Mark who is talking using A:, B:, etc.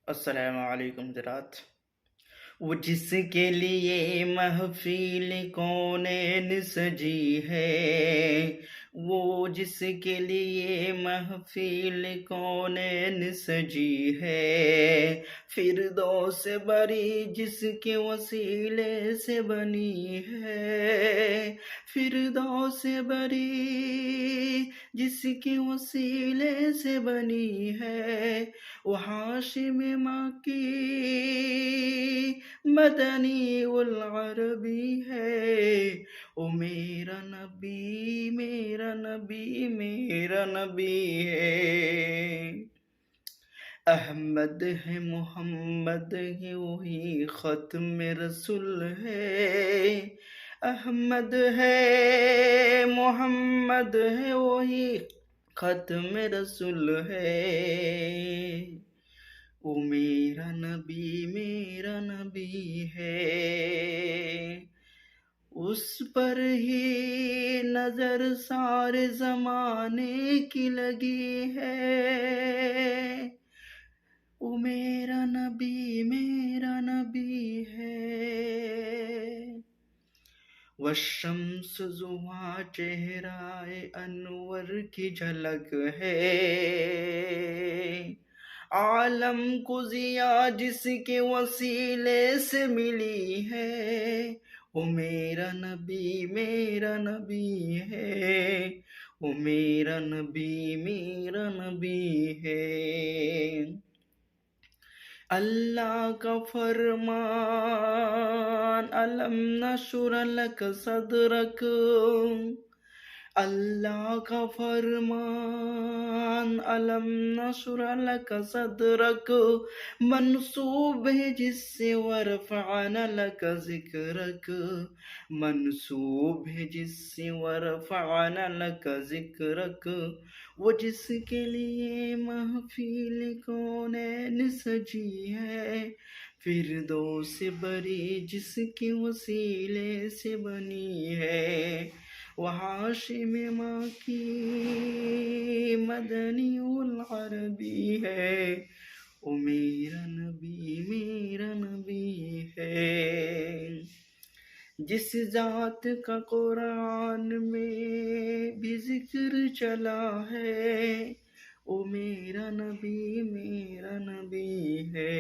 A: السلام علیکم حضرات۔ وہ جس کے لیے محفل کونین سجی ہے، وہ جس کے لیے محفل کونین سجی ہے، فردوس بری جس کے وسیلے سے بنی ہے، فردوس بری جس کے وسیلے سے بنی ہے، وہ ہاشم ماں کی مدنی العربی ہے۔ او میرا نبی میرا نبی میرا نبی ہے، احمد ہے محمد ہے وہی ختم رسول ہے، احمد ہے محمد ہے وہی ختم رسول ہے، وہ میرا نبی ہے، اس پر ہی نظر سارے زمانے کی لگی ہے، وہ میرا نبی ہے، والشمس ضحیٰ چہرہ انور کی جھلک ہے، عالم کو ضیاء جس کے وسیلے سے ملی ہے، وہ میرا نبی ہے، وہ میرا نبی ہے، اللہ کا فرمان الم نشرح لک صدرک، اللہ کا فرمان الم نشرح لک صدرک، منسوب ہے جس سے ورفعنا لک ذکرک، منسوب ہے جس سے ورفعنا لک ذکرک، وہ جس کے لیے محفل کونین سجی ہے، فردوس بری جس کے وسیلے سے بنی ہے، وہ ہاشم ماں کی مدنی العربی ہے، او میرا نبی ہے، جس ذات کا قرآن میں بھی ذکر چلا ہے، او میرا نبی ہے،